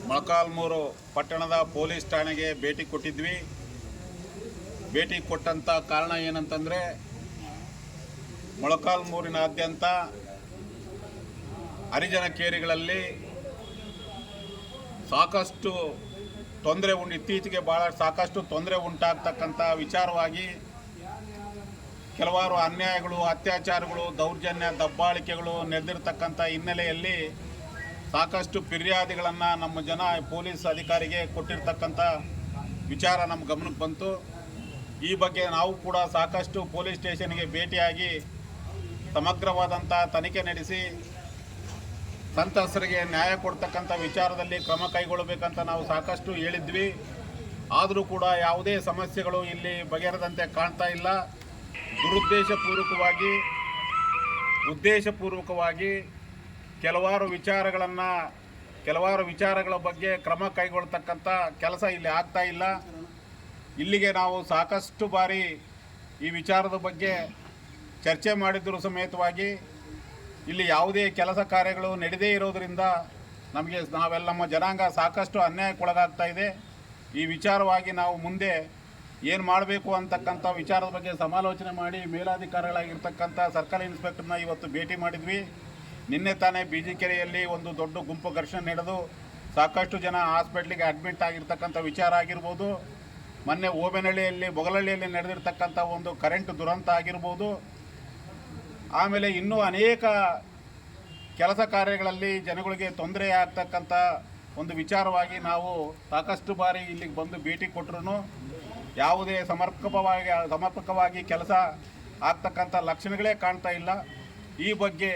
ಮೊಳಕಾಲ್ಮೂರು ಪಟ್ಟಣದ ಪೊಲೀಸ್ ಠಾಣೆಗೆ ಭೇಟಿ ಕೊಟ್ಟಿದ್ವಿ. ಭೇಟಿ ಕೊಟ್ಟಂಥ ಕಾರಣ ಏನಂತಂದರೆ, ಮೊಳಕಾಲ್ಮೂರಿನಾದ್ಯಂತ ಹರಿಜನ ಕೇರಿಗಳಲ್ಲಿ ಸಾಕಷ್ಟು ಇತ್ತೀಚೆಗೆ ಸಾಕಷ್ಟು ತೊಂದರೆ ಉಂಟಾಗ್ತಕ್ಕಂಥ ವಿಚಾರವಾಗಿ ಕೆಲವಾರು ಅನ್ಯಾಯಗಳು, ಅತ್ಯಾಚಾರಗಳು, ದೌರ್ಜನ್ಯ, ದಬ್ಬಾಳಿಕೆಗಳು ನಡೆದಿರ್ತಕ್ಕಂಥ ಹಿನ್ನೆಲೆಯಲ್ಲಿ ಸಾಕಷ್ಟು ಫಿರ್ಯಾದಿಗಳನ್ನು ನಮ್ಮ ಪೊಲೀಸ್ ಅಧಿಕಾರಿಗೆ ಕೊಟ್ಟಿರ್ತಕ್ಕಂಥ ವಿಚಾರ ನಮ್ಮ ಗಮನಕ್ಕೆ ಬಂತು. ಈ ಬಗ್ಗೆ ನಾವು ಕೂಡ ಸಾಕಷ್ಟು ಪೊಲೀಸ್ ಸ್ಟೇಷನ್ಗೆ ಭೇಟಿಯಾಗಿ ಸಮಗ್ರವಾದಂಥ ತನಿಖೆ ನಡೆಸಿ ಸಂತ್ರಸ್ತರಿಗೆ ನ್ಯಾಯ ಕೊಡ್ತಕ್ಕಂಥ ವಿಚಾರದಲ್ಲಿ ಕ್ರಮ ಕೈಗೊಳ್ಳಬೇಕಂತ ನಾವು ಸಾಕಷ್ಟು ಹೇಳಿದ್ವಿ. ಆದರೂ ಕೂಡ ಯಾವುದೇ ಸಮಸ್ಯೆಗಳು ಇಲ್ಲಿ ಬಗೆಹರದಂತೆ ಕಾಣ್ತಾ ಇಲ್ಲ. ಉದ್ದೇಶಪೂರ್ವಕವಾಗಿ ಕೆಲವಾರು ವಿಚಾರಗಳ ಬಗ್ಗೆ ಕ್ರಮ ಕೈಗೊಳ್ಳತಕ್ಕಂಥ ಕೆಲಸ ಇಲ್ಲಿ ಆಗ್ತಾ ಇಲ್ಲ. ಇಲ್ಲಿಗೆ ನಾವು ಸಾಕಷ್ಟು ಬಾರಿ ಈ ವಿಚಾರದ ಬಗ್ಗೆ ಚರ್ಚೆ ಮಾಡಿದ್ದರೂ ಸಮೇತವಾಗಿ ಇಲ್ಲಿ ಯಾವುದೇ ಕೆಲಸ ಕಾರ್ಯಗಳು ನಡೆದೇ ಇರೋದರಿಂದ ನಮ್ಮ ಜನಾಂಗ ಸಾಕಷ್ಟು ಅನ್ಯಾಯಕ್ಕೊಳಗಾಗ್ತಾ ಇದೆ. ಈ ವಿಚಾರವಾಗಿ ನಾವು ಮುಂದೆ ಏನು ಮಾಡಬೇಕು ಅಂತಕ್ಕಂಥ ವಿಚಾರದ ಬಗ್ಗೆ ಸಮಾಲೋಚನೆ ಮಾಡಿ ಮೇಲಾಧಿಕಾರಿಗಳಾಗಿರ್ತಕ್ಕಂಥ ಸರ್ಕಲ್ ಇನ್ಸ್ಪೆಕ್ಟರ್ನ ಇವತ್ತು ಭೇಟಿ ಮಾಡಿದ್ವಿ. ನಿನ್ನೆ ತಾನೇ ಬಿಜಿಕೆರೆಯಲ್ಲಿ ಒಂದು ದೊಡ್ಡ ಗುಂಪು ಘರ್ಷಣೆ ನಡೆದು ಸಾಕಷ್ಟು ಜನ ಹಾಸ್ಪಿಟ್ಲಿಗೆ ಅಡ್ಮಿಟ್ ಆಗಿರ್ತಕ್ಕಂಥ ವಿಚಾರ ಆಗಿರ್ಬೋದು. ಮೊನ್ನೆ ಬೊಗಲಹಳ್ಳಿಯಲ್ಲಿ ನಡೆದಿರ್ತಕ್ಕಂಥ ಒಂದು ಕರೆಂಟ್ ದುರಂತ ಆಗಿರ್ಬೋದು. ಆಮೇಲೆ ಇನ್ನೂ ಅನೇಕ ಕೆಲಸ ಕಾರ್ಯಗಳಲ್ಲಿ ಜನಗಳಿಗೆ ತೊಂದರೆ ಆಗ್ತಕ್ಕಂಥ ಒಂದು ವಿಚಾರವಾಗಿ ನಾವು ಸಾಕಷ್ಟು ಬಾರಿ ಇಲ್ಲಿಗೆ ಬಂದು ಭೇಟಿ ಕೊಟ್ಟರು ಯಾವುದೇ ಸಮರ್ಪಕವಾಗಿ ಕೆಲಸ ಆಗ್ತಕ್ಕಂಥ ಲಕ್ಷಣಗಳೇ ಕಾಣ್ತಾ ಇಲ್ಲ. ಈ ಬಗ್ಗೆ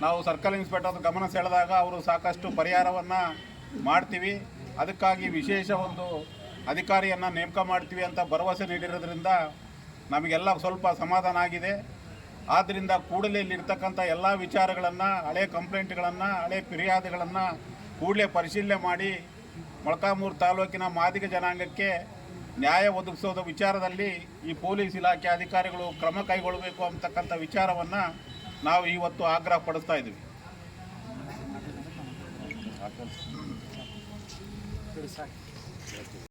ನಾವು ಸರ್ಕಲ್ ಇನ್ಸ್ಪೆಕ್ಟರ್ ಗಮನ ಸೆಳೆದಾಗ ಅವರು ಸಾಕಷ್ಟು ಪರಿಹಾರವನ್ನು ಮಾಡ್ತೀವಿ, ಅದಕ್ಕಾಗಿ ವಿಶೇಷ ಒಂದು ಅಧಿಕಾರಿಯನ್ನು ನೇಮಕ ಮಾಡ್ತೀವಿ ಅಂತ ಭರವಸೆ ನೀಡಿರೋದ್ರಿಂದ ನಮಗೆಲ್ಲ ಸ್ವಲ್ಪ ಸಮಾಧಾನ ಆಗಿದೆ. ಆದ್ದರಿಂದ ಕೂಡಲೇ ಇಲ್ಲಿರ್ತಕ್ಕಂಥ ಎಲ್ಲ ವಿಚಾರಗಳನ್ನು, ಹಳೆ ಕಂಪ್ಲೇಂಟ್ಗಳನ್ನು, ಹಳೆ ಫಿರ್ಯಾದಿಗಳನ್ನು ಕೂಡಲೇ ಪರಿಶೀಲನೆ ಮಾಡಿ ಮೊಳಕಾಲ್ಮೂರು ತಾಲೂಕಿನ ಮಾದಿಗ ಜನಾಂಗಕ್ಕೆ ನ್ಯಾಯ ಒದಗಿಸೋದ ವಿಚಾರದಲ್ಲಿ ಈ ಪೊಲೀಸ್ ಇಲಾಖೆ ಅಧಿಕಾರಿಗಳು ಕ್ರಮ ಕೈಗೊಳ್ಳಬೇಕು ಅಂತಕ್ಕಂಥ ವಿಚಾರವನ್ನು ನಾವು ಇವತ್ತು ಆಗ್ರಹ ಪಡಿಸ್ತಾ ಇದ್ದೀವಿ.